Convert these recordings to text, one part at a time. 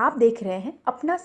आप देख रहे हैं अपना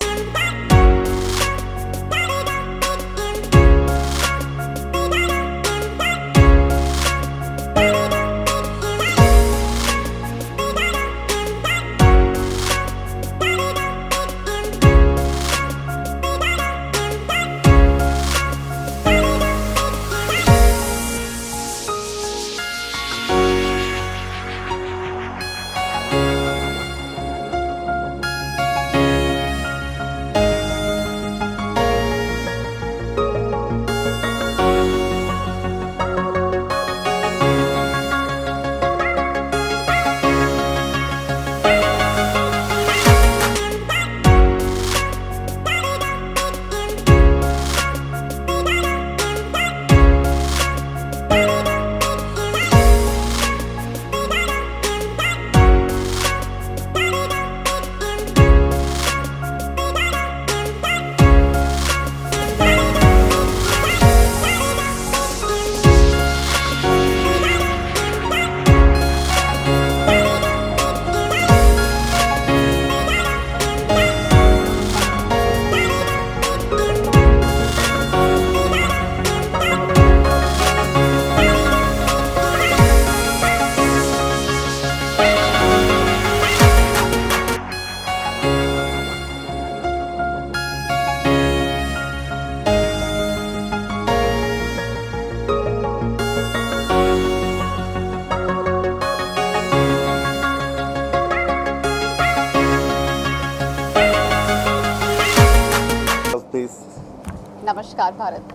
नमस्कार भारत,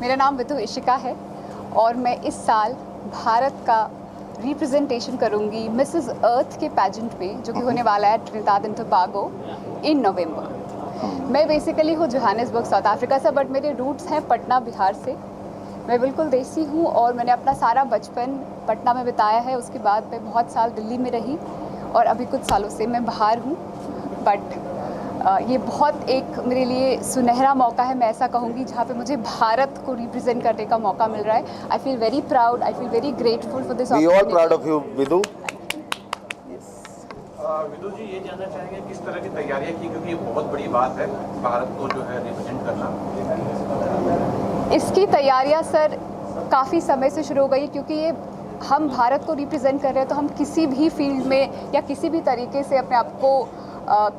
मेरा नाम विदु इशिका है और मैं इस साल भारत का रिप्रेजेंटेशन करूंगी मिसेस अर्थ के पैजेंट में जो कि होने वाला है ट्रिनिदाद एंड टोबैगो इन नवंबर। मैं बेसिकली हूँ जोहानिसबर्ग साउथ अफ्रीका से, बट मेरे रूट्स हैं पटना बिहार से। मैं बिल्कुल देसी हूँ और मैंने अपना सारा बचपन पटना में बिताया है। उसके बाद मैं बहुत साल दिल्ली में रही और अभी कुछ सालों से मैं बाहर हूँ। बट ये बहुत एक मेरे लिए सुनहरा मौका है, मैं ऐसा कहूँगी, जहाँ पे मुझे भारत को रिप्रेजेंट करने का मौका मिल रहा है। I feel very proud, I feel very grateful for this we all proud of you Vidu. Vidu ji, ये जानना चाहेंगे किस तरह की तैयारियां की, क्योंकि ये बहुत बड़ी बात है भारत को जो है रिप्रेजेंट करना। इसकी तैयारियां सर काफ़ी समय से शुरू हो गई, क्योंकि ये हम भारत को रिप्रेजेंट कर रहे हैं तो हम किसी भी फील्ड में या किसी भी तरीके से अपने आप को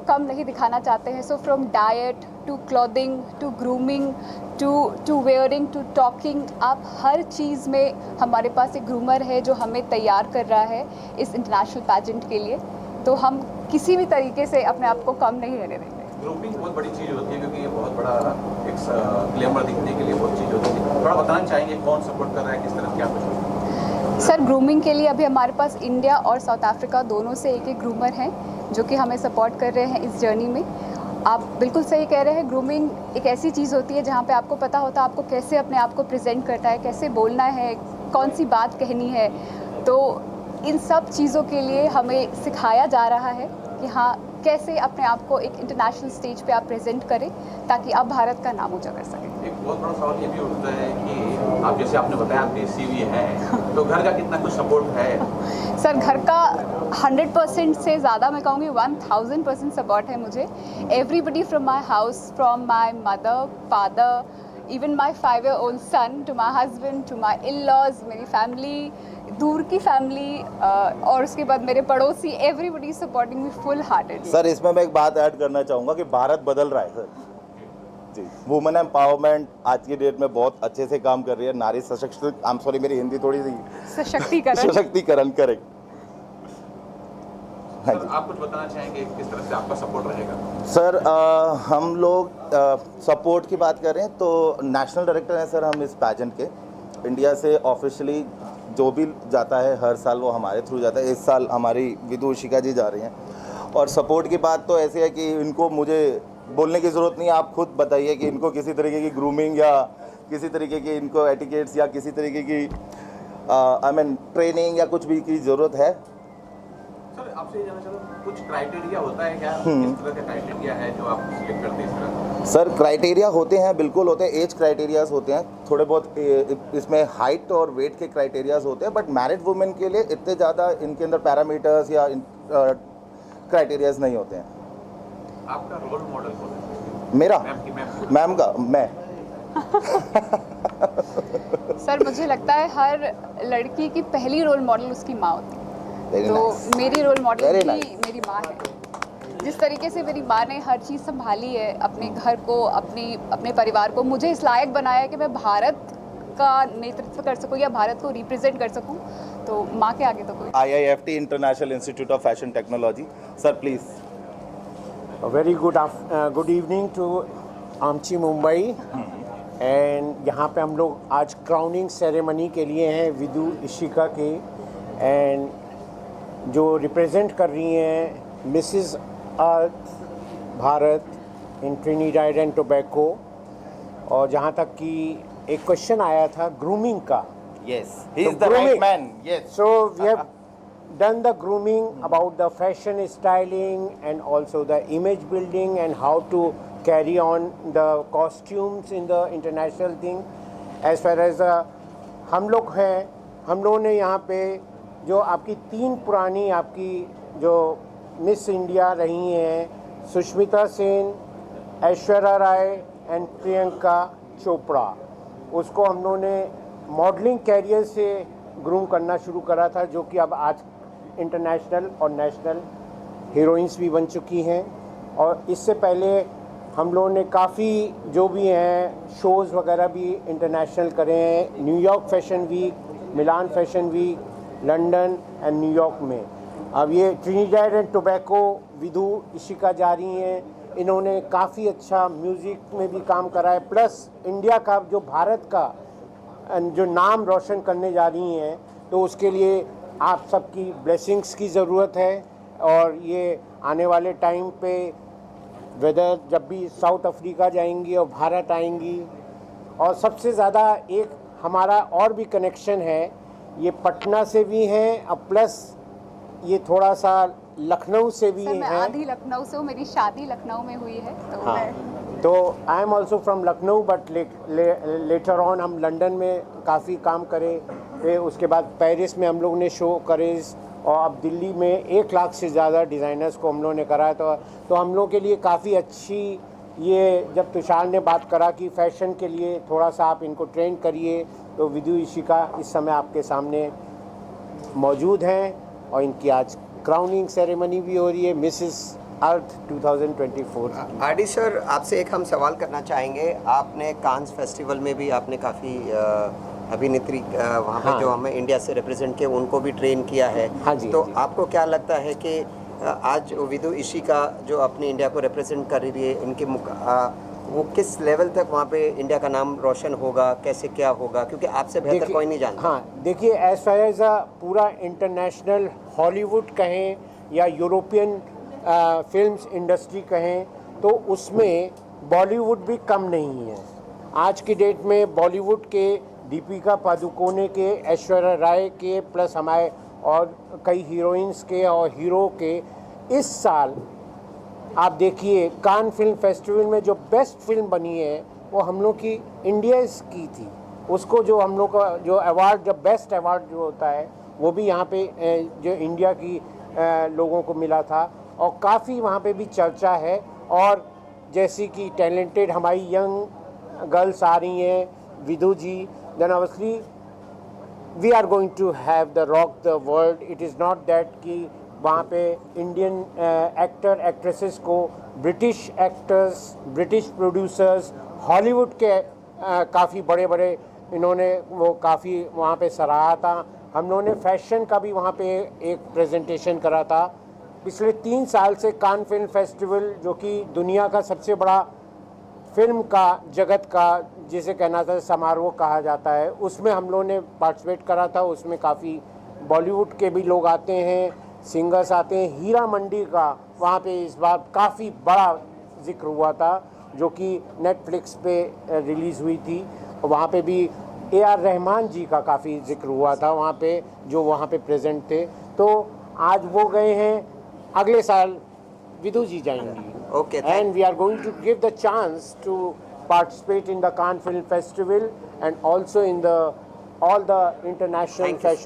कम नहीं दिखाना चाहते हैं। So from diet to clothing to grooming to wearing to talking, आप हर चीज़ में हमारे पास एक ग्रूमर है जो हमें तैयार कर रहा है इस इंटरनेशनल पैजेंट के लिए। तो हम किसी भी तरीके से अपने आप को कम नहीं रहने देंगे। ग्रूमिंग बहुत बड़ी चीज़ होती है, क्योंकि ये बहुत बड़ा एक ग्लैमर दिखने के लिए बहुत चीज़ होती है। थोड़ा बताना चाहेंगे कौन सपोर्ट कर रहा है, किस तरह क्या कुछ? सर, ग्रूमिंग के लिए अभी हमारे पास इंडिया और साउथ अफ्रीका दोनों से एक एक ग्रूमर हैं जो कि हमें सपोर्ट कर रहे हैं इस जर्नी में। आप बिल्कुल सही कह रहे हैं, ग्रूमिंग एक ऐसी चीज़ होती है जहाँ पे आपको पता होता है आपको कैसे अपने आप को प्रेजेंट करना है, कैसे बोलना है, कौन सी बात कहनी है। तो इन सब चीज़ों के लिए हमें सिखाया जा रहा है कि हाँ, कैसे अपने आप को एक इंटरनेशनल स्टेज पे आप प्रेजेंट करें ताकि आप भारत का नाम ऊंचा कर सकें। एक बहुत बड़ा सवाल ये भी उठता है कि आप जैसे आपने बताया आप देसी भी हैं, तो घर का कितना कुछ सपोर्ट है? सर, घर का 100% से ज़्यादा, मैं कहूँगी 1000% सपोर्ट है मुझे। Everybody from my house, from my mother, father, even my 5-year-old son, to my husband, to my इन-लॉज, मेरी फैमिली, दूर की फैमिली और उसके बाद मेरे पड़ोसी, everybody supporting me full heartedly. Sir, इसमें मैं एक बात ऐड करना चाहूँगा कि भारत बदल रहा है सर जी। वुमेन एम्पावरमेंट आज की डेट में बहुत अच्छे से काम कर रही है। नारी सशक्तिकरण, मेरी हिंदी थोड़ी सी सशक्तिकरण करेक्ट। हाँ जी, आप कुछ बताना चाहेंगे किस तरह से आपका सपोर्ट रहेगा? सर हम लोग सपोर्ट की बात करें तो नेशनल डायरेक्टर हैं सर हम इस पैजेंट के। इंडिया से ऑफिशियली जो भी जाता है हर साल वो हमारे थ्रू जाता है। इस साल हमारी विदु इशिका जी जा रही हैं। और सपोर्ट की बात तो ऐसी है कि इनको मुझे बोलने की ज़रूरत नहीं है, आप खुद बताइए कि इनको किसी तरीके की ग्रूमिंग या किसी तरीके की इनको एटिकेट्स या किसी तरीके की ट्रेनिंग या कुछ भी की ज़रूरत है? सर, आपसे ये जानना चाहता हूँ, कुछ क्राइटेरिया होता है क्या? किस तरह का क्राइटेरिया है जो आप सिलेक्ट करते हैं इस तरह? सर, क्राइटेरिया होते हैं, बिल्कुल होते हैं। एज क्राइटेरियाज होते हैं, थोड़े बहुत इसमें हाइट और वेट के क्राइटेरियाज होते हैं। बट मैरिड वुमेन के लिए इतने ज़्यादा इनके अंदर पैरामीटर्स या क्राइटेरियाज नहीं होते हैं। आपका रोल मॉडल कौन है? मेरा मैम मैम का मैं सर मुझे लगता है हर लड़की की पहली रोल मॉडल उसकी माँ होती है। Very तो nice. मेरी रोल मॉडल Very भी nice. मेरी माँ है। जिस तरीके से मेरी माँ ने हर चीज़ संभाली है, अपने घर को, अपने परिवार को, मुझे इस लायक बनाया है कि मैं भारत का नेतृत्व कर सकूं या भारत को रिप्रेजेंट कर सकूं, तो माँ के आगे तो कोई IIFT international institute of fashion technology sir please A very good evening to आमची मुंबई एंड यहाँ पे हम लोग आज क्राउनिंग सेरेमनी के लिए हैं विदु इशिका के, एंड जो रिप्रेजेंट कर रही हैं Mrs earth Bharat in Trinidad and tobacco. और जहाँ तक कि एक क्वेश्चन आया था ग्रूमिंग का, yes he is So the right grooming. Man yes so we have done the grooming about the fashion styling and also the image building and how to carry on the costumes in the international thing as far as हम लोग हैं, हम लोगों ने यहाँ पे जो आपकी 3 पुरानी आपकी जो मिस इंडिया रही हैं सुष्मिता सेन, ऐश्वर्या राय एंड प्रियंका चोपड़ा, उसको हम लोगों ने मॉडलिंग कैरियर से ग्रूम करना शुरू करा था, जो कि अब आज इंटरनेशनल और नेशनल हीरोइंस भी बन चुकी हैं। और इससे पहले हम लोगों ने काफ़ी जो भी हैं शोज़ वगैरह भी इंटरनेशनल करे हैं, New York fashion week, Milan fashion week, London and New York में। अब ये ट्रिनिडाड एंड टोबैको विदु इशिका जा रही हैं, इन्होंने काफ़ी अच्छा म्यूज़िक में भी काम करा है, प्लस इंडिया का जो भारत का जो नाम रोशन करने जा रही हैं, तो उसके लिए आप सबकी ब्लेसिंग्स की ज़रूरत है। और ये आने वाले टाइम पे वेदर जब भी साउथ अफ्रीका जाएंगी और भारत आएंगी, और सबसे ज़्यादा एक हमारा और भी कनेक्शन है, ये पटना से भी हैं और प्लस ये थोड़ा सा लखनऊ से भी सर मैं हैं। आधी लखनऊ से हूँ, मेरी शादी लखनऊ में हुई है, तो हाँ, मैं तो I am also from Lucknow but later on हम लंदन में काफ़ी काम करे, फिर उसके बाद पेरिस में हम लोग ने शो करे, और अब दिल्ली में 1 लाख से ज़्यादा डिज़ाइनर्स को हम लोगों ने कराया। तो हम लोग के लिए काफ़ी अच्छी, ये जब तुषार ने बात करा कि फ़ैशन के लिए थोड़ा सा आप इनको ट्रेन करिए, तो विदु इशिका इस समय आपके सामने मौजूद हैं और इनकी आज क्राउनिंग सेरेमनी भी हो रही है मिसेस अर्थ 2024। आरडी सर, आपसे एक हम सवाल करना चाहेंगे। आपने कांस फेस्टिवल में भी आपने काफ़ी अभिनेत्री वहाँ पे हाँ। जो हमें इंडिया से रिप्रेजेंट किया उनको भी ट्रेन किया है। हाँ जी, तो हाँ जी। आपको क्या लगता है कि आज विदु इशिका जो अपनी इंडिया को रिप्रेजेंट कर रही है, इनके वो किस लेवल तक वहाँ पे इंडिया का नाम रोशन होगा, कैसे क्या होगा, क्योंकि आपसे बेहतर कोई नहीं जानता। हाँ, देखिए एज फार एज पूरा इंटरनेशनल हॉलीवुड कहें या यूरोपियन फिल्म्स इंडस्ट्री कहें, तो उसमें बॉलीवुड भी कम नहीं है। आज की डेट में बॉलीवुड के दीपिका पादुकोणे के, ऐश्वर्या राय के, प्लस हमारे और कई हीरोइंस के और हीरो के, इस साल आप देखिए कान फिल्म फेस्टिवल में जो बेस्ट फिल्म बनी है वो हम लोग की इंडिया की थी। उसको जो हम लोग का जो अवार्ड, जब बेस्ट अवार्ड जो होता है वो भी यहाँ पे जो इंडिया की लोगों को मिला था, और काफ़ी वहाँ पे भी चर्चा है। और जैसी कि टैलेंटेड हमारी यंग गर्ल्स आ रही हैं, Vidu ji, then obviously we are going to have the rock the world. It is not that कि वहाँ पे इंडियन एक्टर एक्ट्रेसेस को British actors, British producers, Hollywood के काफ़ी बड़े बड़े इन्होंने वो काफ़ी वहाँ पे सराहा था। हम लोगों ने फैशन का भी वहाँ पे एक प्रेजेंटेशन करा था। पिछले 3 साल से कान फिल्म फेस्टिवल, जो कि दुनिया का सबसे बड़ा फिल्म का जगत का जिसे कहना था समारोह कहा जाता है, उसमें हम लोगों ने पार्टिसिपेट करा था। उसमें काफ़ी बॉलीवुड के भी लोग आते हैं, सिंगर्स आते हैं। हीरा मंडी का वहाँ पे इस बार काफ़ी बड़ा जिक्र हुआ था, जो कि नेटफ्लिक्स पे रिलीज़ हुई थी। वहाँ पे भी AR रहमान जी का काफ़ी जिक्र हुआ था वहाँ पे, जो वहाँ पे प्रेजेंट थे। तो आज वो गए हैं, अगले साल विदु जी जाएंगी। Okay, and we are going to give the chance to participate in the Cannes Film Festival and also in all the international Thank you. fashion